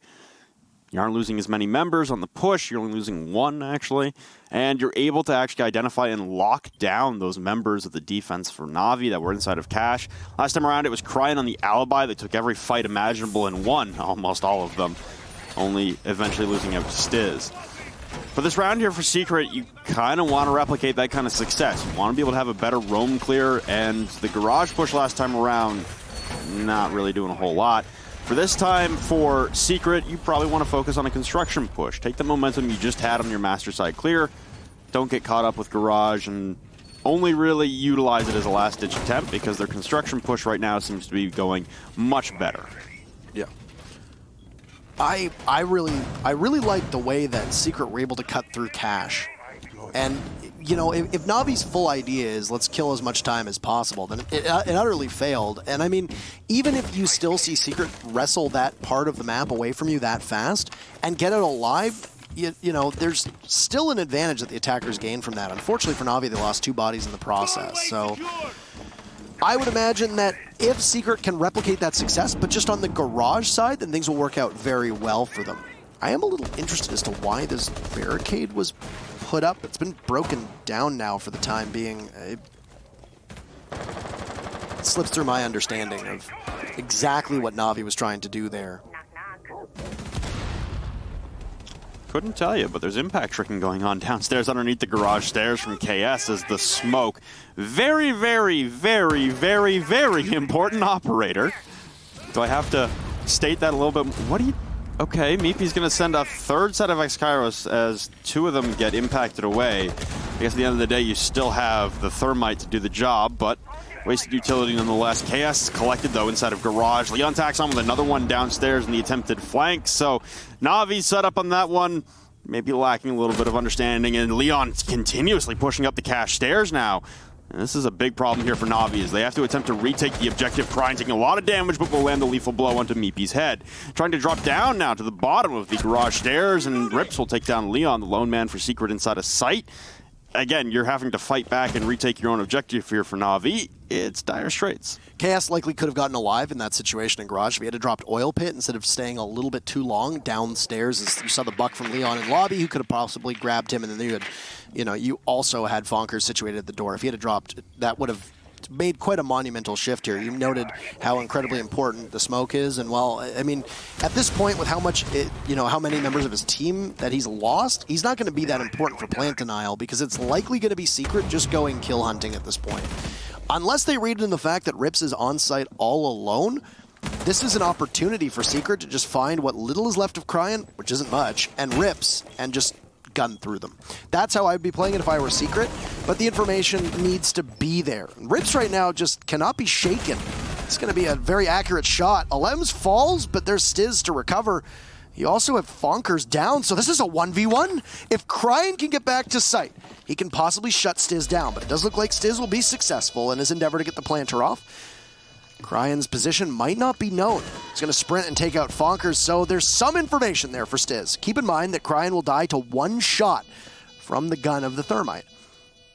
You aren't losing as many members on the push, you're only losing one actually, and you're able to actually identify and lock down those members of the defense for NaVi that were inside of Cash. Last time around it was Cryan on the Alibi that took every fight imaginable and won almost all of them, only eventually losing out to Stiz. For this round here for Secret, you kind of want to replicate that kind of success. You want to be able to have a better roam clear, and the garage push last time around, not really doing a whole lot. For this time, for Secret, you probably want to focus on a construction push. Take the momentum you just had on your master side clear. Don't get caught up with garage, and only really utilize it as a last-ditch attempt because their construction push right now seems to be going much better. Yeah. I really like the way that Secret were able to cut through Cash. And, you know, if NaVi's full idea is let's kill as much time as possible, then it utterly failed. And I mean, even if you still see Secret wrestle that part of the map away from you that fast and get it alive, you know, there's still an advantage that the attackers gain from that. Unfortunately for NaVi, they lost 2 bodies in the process. So I would imagine that if Secret can replicate that success, but just on the garage side, then things will work out very well for them. I am a little interested as to why this barricade was put up. It's been broken down now for the time being. It slips through my understanding of exactly what NaVi was trying to do there. Couldn't tell you, but there's impact tricking going on downstairs underneath the garage stairs from KS as the smoke. Very, very, very, very, very important operator. Do I have to state that a little bit? What do you... Okay, Meepy's going to send a third set of X-Kairos as 2 of them get impacted away. I guess at the end of the day, you still have the Thermite to do the job, but wasted utility nonetheless. KS is collected, though, inside of Garage. Leon tacks on with another one downstairs in the attempted flank, so NaVi set up on that one, maybe lacking a little bit of understanding, and Leon continuously pushing up the Cash stairs now. And this is a big problem here for NaVi, as they have to attempt to retake the objective. Cryan taking a lot of damage, but will land the lethal blow onto Meepy's head. Trying to drop down now to the bottom of the garage stairs, and Rips will take down Leon, the lone man for Secret inside of sight. Again, you're having to fight back and retake your own objective here for NaVi. It's dire straits. KS likely could have gotten alive in that situation in Garage if he had dropped Oil Pit instead of staying a little bit too long downstairs. As you saw the buck from Leon in lobby, who could have possibly grabbed him, and then you also had Fonkers situated at the door. If he had dropped, that would have made quite a monumental shift here. You noted how incredibly important the smoke is, and well, I mean, at this point with how much how many members of his team that he's lost, he's not going to be that important for plant denial because it's likely going to be Secret just going kill hunting at this point. Unless they read in the fact that Rips is on site all alone, this is an opportunity for Secret to just find what little is left of Cryan, which isn't much, and Rips, and just gun through them. That's how I'd be playing it if I were Secret, but the information needs to be there. Rips right now just cannot be shaken. It's going to be a very accurate shot. Alems falls, but there's Stiz to recover. You also have Fonkers down, so this is a 1v1. If Cryan can get back to site, he can possibly shut Stiz down, but it does look like Stiz will be successful in his endeavor to get the planter off. Cryan's position might not be known. He's going to sprint and take out Fonkers, so there's some information there for Stiz. Keep in mind that Cryan will die to one shot from the gun of the Thermite.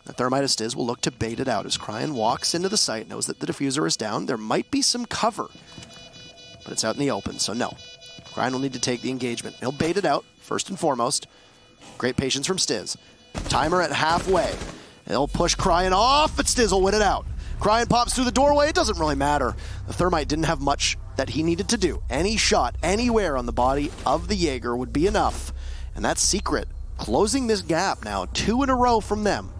The Thermite of Stiz will look to bait it out as Cryan walks into the site, knows that the diffuser is down. There might be some cover, but it's out in the open, so no. Cryan will need to take the engagement. He'll bait it out, first and foremost. Great patience from Stiz. Timer at halfway. He'll push Cryan off, but Stiz will win it out. Cryan pops through the doorway. It doesn't really matter. The Thermite didn't have much that he needed to do. Any shot anywhere on the body of the Jaeger would be enough. And that's Secret closing this gap now, 2 in a row from them,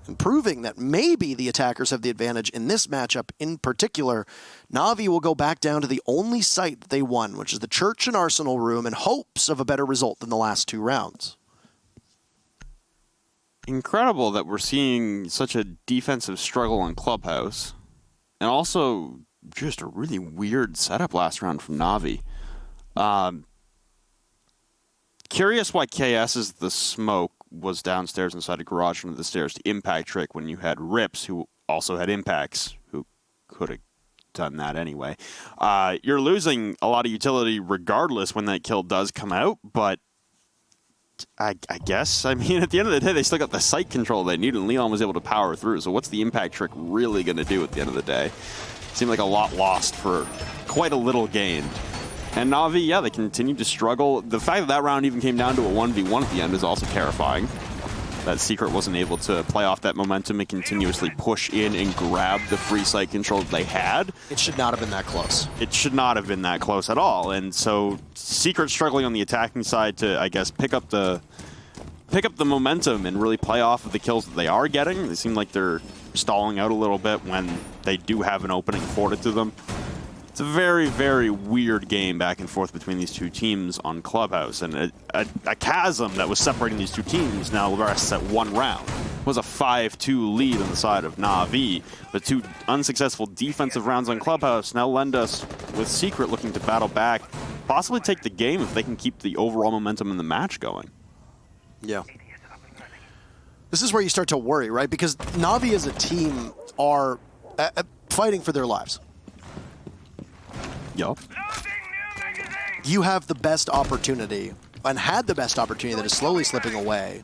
and proving that maybe the attackers have the advantage in this matchup in particular. NaVi will go back down to the only site that they won, which is the Church and Arsenal room, in hopes of a better result than the last 2 rounds. Incredible that we're seeing such a defensive struggle on Clubhouse. And also just a really weird setup last round from NaVi. Curious why KS's The Smoke was downstairs inside a garage under the stairs to impact Trick when you had Rips, who also had impacts, who could have done that anyway. You're losing a lot of utility regardless when that kill does come out, but I guess, I mean, at the end of the day, they still got the site control they need, and Leon was able to power through, so what's the impact Trick really going to do at the end of the day? Seemed like a lot lost for quite a little gained. And NaVi, yeah, they continued to struggle. The fact that that round even came down to a 1v1 at the end is also terrifying. That Secret wasn't able to play off that momentum and continuously push in and grab the free site control that they had. It should not have been that close. It should not have been that close at all. And so Secret struggling on the attacking side to, I guess, pick up the momentum and really play off of the kills that they are getting. They seem like they're stalling out a little bit when they do have an opening afforded to them. It's a very, very weird game back and forth between these two teams on Clubhouse, and a chasm that was separating these two teams now rests at 1 round. It was a 5-2 lead on the side of NaVi. The 2 unsuccessful defensive rounds on Clubhouse now lend us with Secret looking to battle back, possibly take the game if they can keep the overall momentum in the match going. Yeah. This is where you start to worry, right? Because NaVi as a team are fighting for their lives. Yup. You have the best opportunity, and had the best opportunity that is slowly slipping away,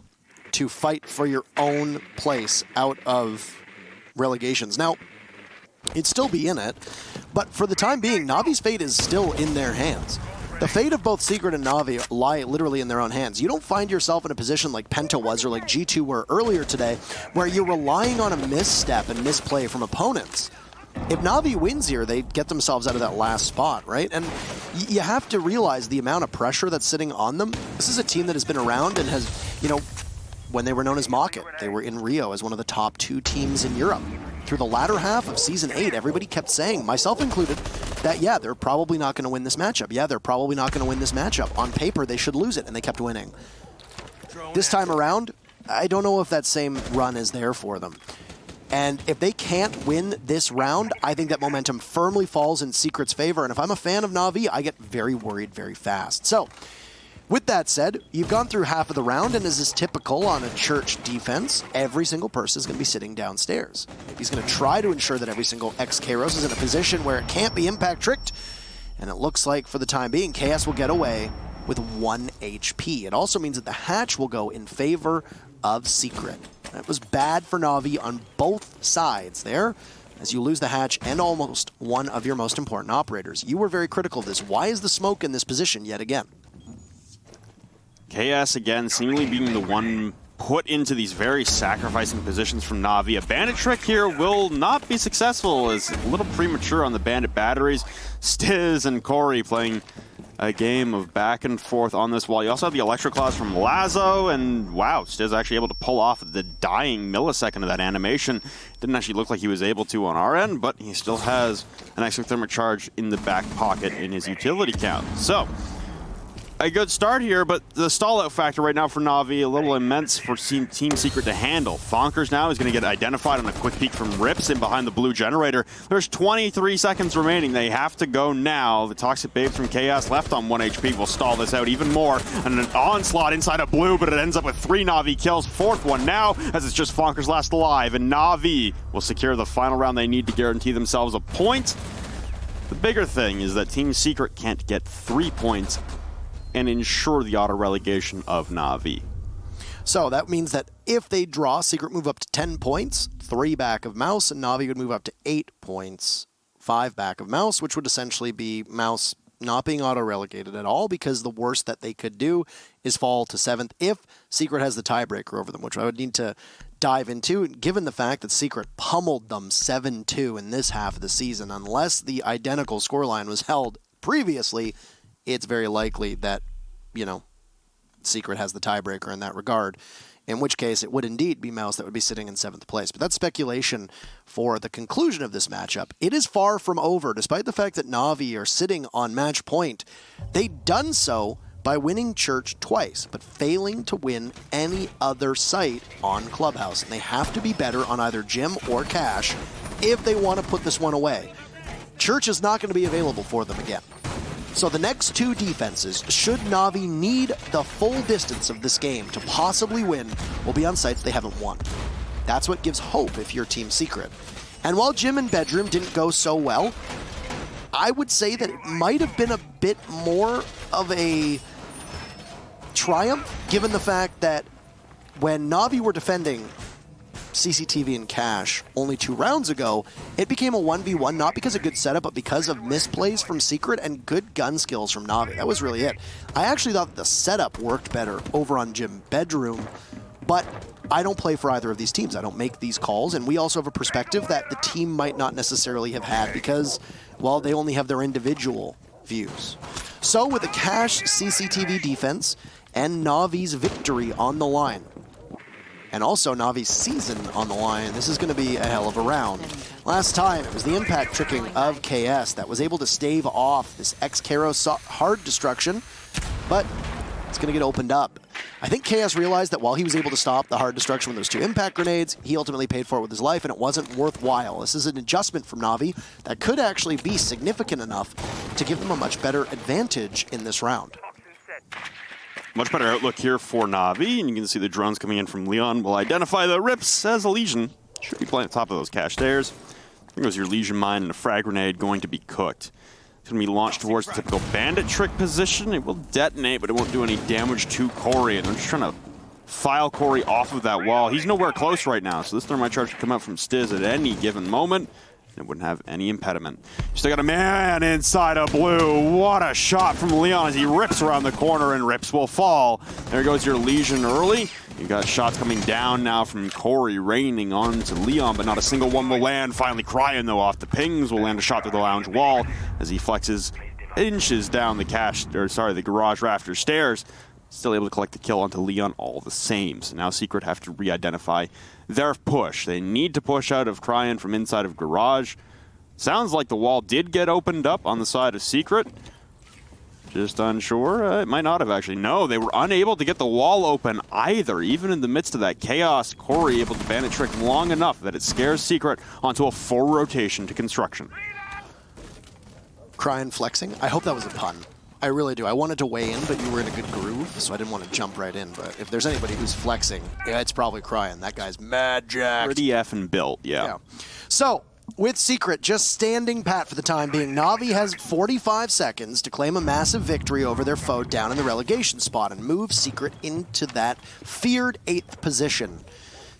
to fight for your own place out of relegations. Now, it'd still be in it, but for the time being, NaVi's fate is still in their hands. The fate of both Secret and NaVi lie literally in their own hands. You don't find yourself in a position like Penta was or like G2 were earlier today, where you're relying on a misstep and misplay from opponents. If NaVi wins here, they get themselves out of that last spot, right? And you have to realize the amount of pressure that's sitting on them. This is a team that has been around and has, you know, when they were known as Mocket, they were in Rio as one of the top 2 teams in Europe. Through the latter half of Season 8, everybody kept saying, myself included, that, yeah, they're probably not going to win this matchup. Yeah, they're probably not going to win this matchup. On paper, they should lose it, and they kept winning. This time around, I don't know if that same run is there for them. And if they can't win this round, I think that momentum firmly falls in Secret's favor. And if I'm a fan of NaVi, I get very worried very fast. So, with that said, you've gone through half of the round, and as is typical on a Church defense, every single person is going to be sitting downstairs. Maybe he's going to try to ensure that every single ex-Kairos is in a position where it can't be impact tricked. And it looks like, for the time being, KS will get away with 1 HP. It also means that the hatch will go in favor of Secret. That was bad for NaVi on both sides there, as you lose the hatch and almost one of your most important operators. You were very critical of this. Why is the Smoke in this position yet again? KS, again, seemingly being the one put into these very sacrificing positions from NaVi. A Bandit trick here will not be successful, as a little premature on the Bandit batteries. Stiz and Corey playing a game of back and forth on this wall. You also have the Electroclaws from Lazo, and wow, Stiz actually able to pull off the dying millisecond of that animation. Didn't actually look like he was able to on our end, but he still has an exothermic charge in the back pocket in his utility count. So, a good start here, but the stall-out factor right now for NaVi, a little immense for Team Secret to handle. Fonkers now is going to get identified on a quick peek from Rips in behind the blue generator. There's 23 seconds remaining. They have to go now. The Toxic Babes from Chaos left on 1 HP will stall this out even more. And an onslaught inside of blue, but it ends up with 3 NaVi kills. 4th one now, as it's just Fonkers last alive. And NaVi will secure the final round they need to guarantee themselves a point. The bigger thing is that Team Secret can't get 3 points and ensure the auto-relegation of NaVi. So that means that if they draw, Secret move up to 10 points, 3 back of Mouse, and NaVi would move up to 8 points, 5 back of Mouse, which would essentially be Mouse not being auto-relegated at all, because the worst that they could do is fall to 7th if Secret has the tiebreaker over them, which I would need to dive into, given the fact that Secret pummeled them 7-2 in this half of the season. Unless the identical scoreline was held previously, it's very likely that, Secret has the tiebreaker in that regard, in which case it would indeed be Mouse that would be sitting in 7th place. But that's speculation for the conclusion of this matchup. It is far from over, despite the fact that NaVi are sitting on match point. They've done so by winning Church twice, but failing to win any other site on Clubhouse. And they have to be better on either Gym or Cash if they want to put this one away. Church is not going to be available for them again. So the next 2 defenses, should NaVi need the full distance of this game to possibly win, will be on sites they haven't won. That's what gives hope if you're Team Secret. And while Gym and Bedroom didn't go so well, I would say that it might have been a bit more of a triumph, given the fact that when NaVi were defending CCTV and Cash only 2 rounds ago, it became a 1v1, not because of good setup, but because of misplays from Secret and good gun skills from NaVi. That was really it. I actually thought the setup worked better over on Gym Bedroom, but I don't play for either of these teams. I don't make these calls, and we also have a perspective that the team might not necessarily have had because, well, they only have their individual views. So with the Cash CCTV defense and NaVi's victory on the line, and also NaVi's season on the line, this is going to be a hell of a round. Last time, it was the impact tricking of KS that was able to stave off this X-Caro hard destruction, but it's going to get opened up. I think KS realized that while he was able to stop the hard destruction with those 2 impact grenades, he ultimately paid for it with his life, and it wasn't worthwhile. This is an adjustment from NaVi that could actually be significant enough to give them a much better advantage in this round. Much better outlook here for NaVi, and you can see the drones coming in from Leon will identify the Rips as a Legion. Should be playing at the top of those cache stairs. There goes your Legion mine and a frag grenade going to be cooked. It's going to be launched towards the typical bandit trick position. It will detonate, but it won't do any damage to Corey. And they're just trying to file Corey off of that wall. He's nowhere close right now, so this thermite charge can come out from Stiz at any given moment. It wouldn't have any impediment. You still got a man inside of blue. What a shot from Leon as he rips around the corner, and Rips will fall. There goes your Legion early. You got shots coming down now from Corey, raining on to Leon, but not a single one will land. Finally Crying though off the pings will land a shot through the lounge wall as he flexes inches down the the garage rafter stairs. Still able to collect the kill onto Leon all the same. So now Secret have to re-identify their push. They need to push out of Cryan from inside of garage. Sounds like the wall did get opened up on the side of Secret. Just unsure. It might not have actually. No, they were unable to get the wall open either. Even in the midst of that chaos, Corey able to bandit trick long enough that it scares Secret onto a full rotation to construction. Cryan flexing. I hope that was a pun. I really do. I wanted to weigh in, but you were in a good groove, so I didn't want to jump right in. But if there's anybody who's flexing, yeah, it's probably Cryan. That guy's mad jacked. Pretty effing built, yeah. So, with Secret just standing pat for the time being, NaVi has 45 seconds to claim a massive victory over their foe down in the relegation spot and move Secret into that feared 8th position.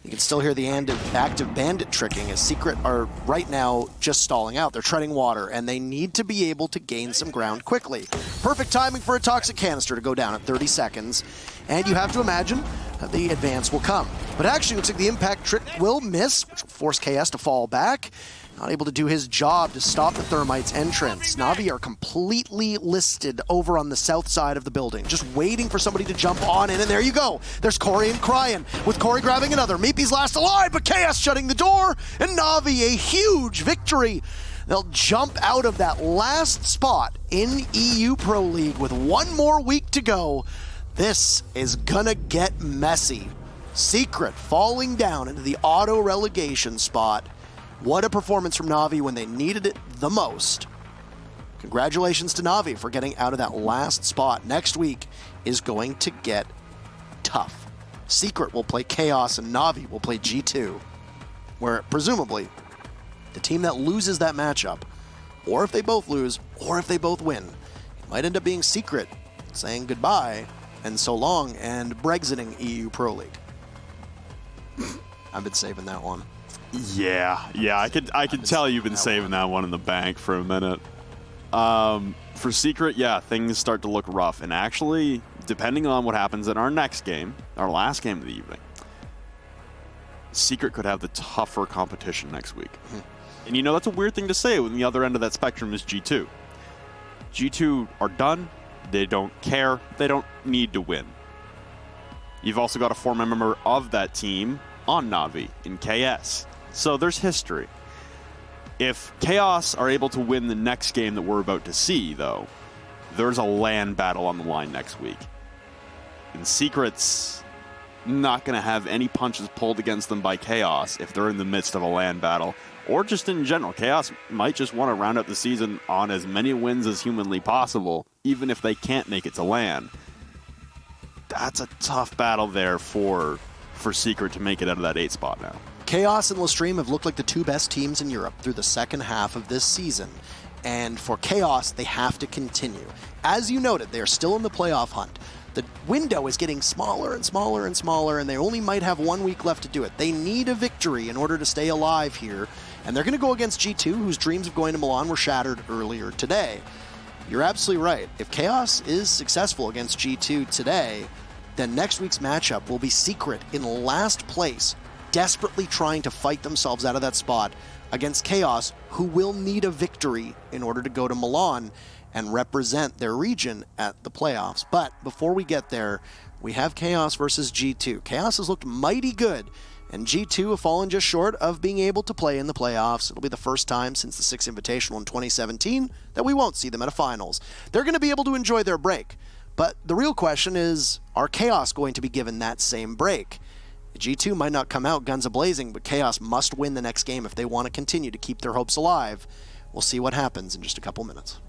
You can still hear the active bandit tricking as Secret are right now just stalling out. They're treading water, and they need to be able to gain some ground quickly. Perfect timing for a toxic canister to go down at 30 seconds. And you have to imagine that the advance will come. But actually, it looks like the impact trick will miss, which will force KS to fall back. Not able to do his job to stop the Thermite's entrance. NaVi are completely listed over on the south side of the building, just waiting for somebody to jump on in, and there you go. There's Corey and Cryan, with Corey grabbing another. Meepy's last alive, but KS shutting the door, and NaVi a huge victory. They'll jump out of that last spot in EU Pro League with one more week to go. This is gonna get messy. Secret falling down into the auto relegation spot. What a performance from NaVi when they needed it the most. Congratulations to NaVi for getting out of that last spot. Next week is going to get tough. Secret will play Chaos and NaVi will play G2, where presumably the team that loses that matchup, or if they both lose, or if they both win, it might end up being Secret saying goodbye and so long and Brexiting EU Pro League. I've been saving that one. Yeah, I could tell you've been saving that one in the bank for a minute. For Secret, yeah, things start to look rough. And actually, depending on what happens in our next game, our last game of the evening, Secret could have the tougher competition next week. And you know, that's a weird thing to say when the other end of that spectrum is G2. G2 are done. They don't care. They don't need to win. You've also got a former member of that team on NaVi in KS. So there's history. If Chaos are able to win the next game that we're about to see, though, there's a LAN battle on the line next week. And Secret's not going to have any punches pulled against them by Chaos if they're in the midst of a LAN battle. Or just in general, Chaos might just want to round out the season on as many wins as humanly possible, even if they can't make it to LAN. That's a tough battle there for Secret to make it out of that 8 spot now. Chaos and Lestream have looked like the two best teams in Europe through the second half of this season. And for Chaos, they have to continue. As you noted, they are still in the playoff hunt. The window is getting smaller and smaller and smaller, and they only might have 1 week left to do it. They need a victory in order to stay alive here. And they're going to go against G2, whose dreams of going to Milan were shattered earlier today. You're absolutely right. If Chaos is successful against G2 today, then next week's matchup will be Secret in last place, desperately trying to fight themselves out of that spot against Chaos, who will need a victory in order to go to Milan and represent their region at the playoffs. But before we get there, we have Chaos versus G2. Chaos has looked mighty good, and G2 have fallen just short of being able to play in the playoffs. It'll be the first time since the 6th Invitational in 2017 that we won't see them at a finals. They're going to be able to enjoy their break. But the real question is, are Chaos going to be given that same break? G2 might not come out guns a-blazing, but Chaos must win the next game if they want to continue to keep their hopes alive. We'll see what happens in just a couple minutes.